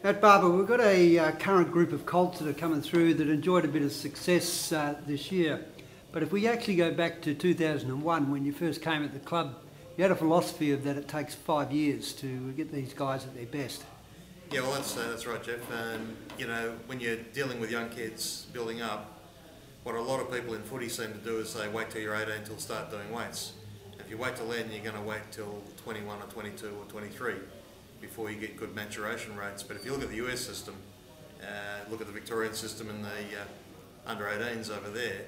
At Barber, we've got a current group of colts that are coming through that enjoyed a bit of success this year. But if we actually go back to 2001, when you first came at the club, you had a philosophy of that it takes 5 years to get these guys at their best. Yeah, well, that's right, Jeff. You know, when you're dealing with young kids building up, what a lot of people in footy seem to do is say, wait till you're 18 till start doing weights. If you wait till then, you're going to wait till 21 or 22 or 23 before you get good maturation rates. But if you look at the US system, look at the Victorian system and the under 18s over there,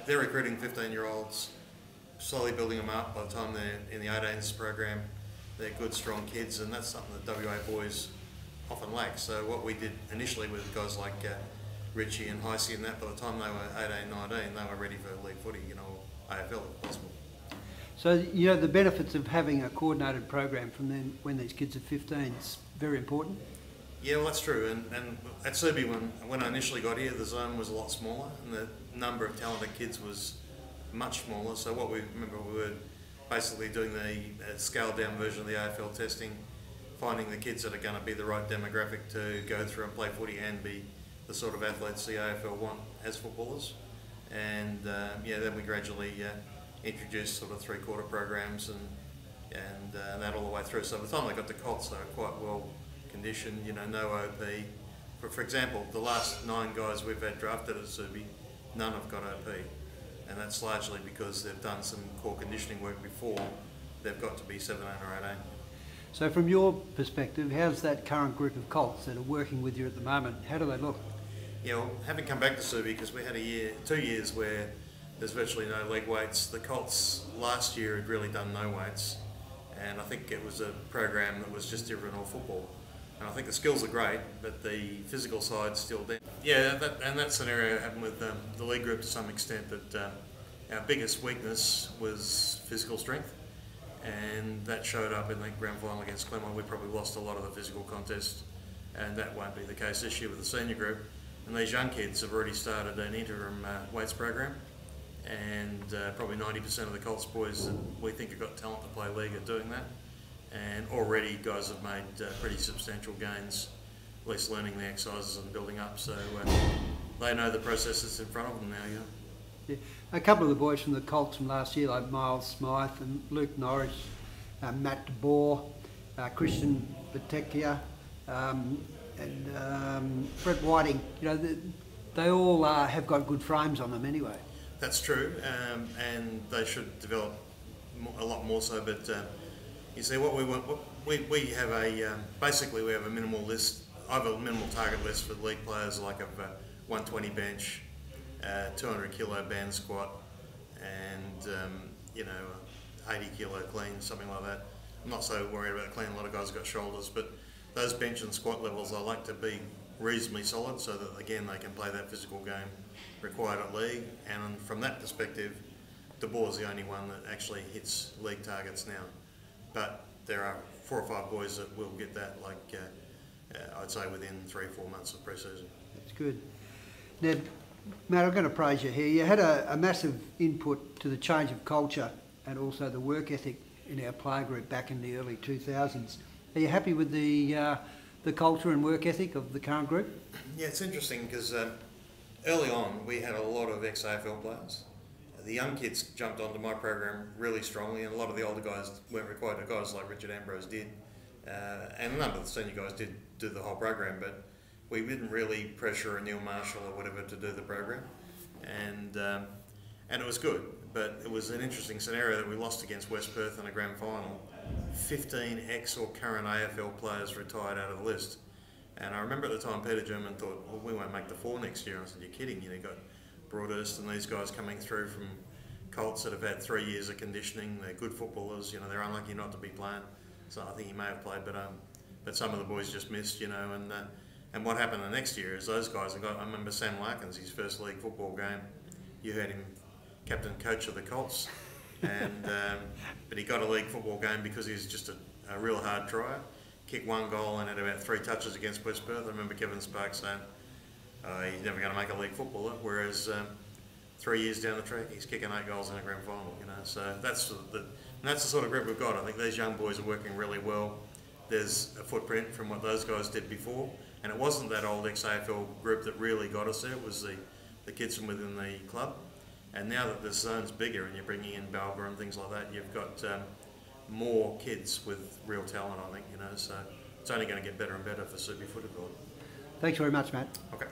they're recruiting 15-year-olds, slowly building them up. By the time they're in the 18s program, they're good, strong kids, and that's something that WA boys often lack. So what we did initially with guys like Richie and Heisey and that, by the time they were 18, 19, they were ready for league footy, you know, AFL if possible. So, you know, the benefits of having a coordinated program from then when these kids are 15 is very important. Yeah, well, that's true. And at SUBI, when I initially got here, the zone was a lot smaller and the number of talented kids was much smaller. So what we were basically doing the scaled down version of the AFL testing, finding the kids that are going to be the right demographic to go through and play footy and be the sort of athletes the AFL want as footballers. And yeah, then we gradually introduced sort of 3-quarter programs and that all the way through. So by the time they got to Colts, they were quite well conditioned, you know, no OP. For example, the last 9 guys we've had drafted at SUBI, none have got OP. And that's largely because they've done some core conditioning work before they've got to be 17 or 18. So from your perspective, how's that current group of colts that are working with you at the moment, how do they look? Yeah, well, having come back to SUBI, because we had 2 years where there's virtually no leg weights. The Colts last year had really done no weights, and I think it was a program that was just different all football. And I think the skills are great, but the physical side's still there. Yeah, that scenario happened with the league group to some extent, that our biggest weakness was physical strength, and that showed up in the grand final against Clermont. We probably lost a lot of the physical contest, and that won't be the case this year with the senior group. And these young kids have already started an interim weights program, and probably 90% of the Colts boys that we think have got talent to play league are doing that. And already guys have made pretty substantial gains, at least learning the exercises and building up. So they know the process that's in front of them now. Yeah. A couple of the boys from the Colts from last year, like Miles Smythe and Luke Norris, Matt DeBoer, Christian Batekia, and Brett Whiting, you know, they all have got good frames on them anyway. That's true, and they should develop a lot more so. But you see, what we want, we have basically we have a minimal list. I have a minimal target list for league players, like a 120 bench, 200 kilo band squat, and you know, 80 kilo clean, something like that. I'm not so worried about clean. A lot of guys have got shoulders, but those bench and squat levels I like to be reasonably solid, so that again they can play that physical game required at league. And from that perspective, DeBoer's the only one that actually hits league targets now. But there are 4 or 5 boys that will get that, like I'd say within 3 or 4 months of pre-season. That's good. Now, Matt, I'm going to praise you here. You had a massive input to the change of culture and also the work ethic in our player group back in the early 2000s. Are you happy with the culture and work ethic of the current group? Yeah, it's interesting because early on we had a lot of ex-AFL players. The young kids jumped onto my program really strongly, and a lot of the older guys weren't required to. Guys like Richard Ambrose did, and a number of the senior guys did do the whole program, but we didn't really pressure a Neil Marshall or whatever to do the program, and it was good. But it was an interesting scenario that we lost against West Perth in a grand final. 15 ex or current AFL players retired out of the list, and I remember at the time Peter German thought, well, we won't make the 4 next year. I said, you're kidding, you know, you got Broadhurst and these guys coming through from Colts that have had 3 years of conditioning. They're good footballers, you know, they're unlucky not to be playing. So I think he may have played, but some of the boys just missed, you know. And what happened the next year is those guys I remember Sam Larkins, his first league football game. You heard him captain coach of the Colts, and but he got a league football game because he was just a real hard trier. Kicked 1 goal and had about 3 touches against West Perth. I remember Kevin Sparks saying, he's never going to make a league footballer, whereas 3 years down the track, he's kicking 8 goals in a grand final, you know. So that's the sort of group we've got. I think these young boys are working really well. there's a footprint from what those guys did before, and it wasn't that old ex-AFL group that really got us there. It was the kids from within the club. And now that the zone's bigger and you're bringing in Barber and things like that, you've got more kids with real talent, I think, you know, so it's only going to get better and better for Subi Football. Thanks very much, Matt. Okay.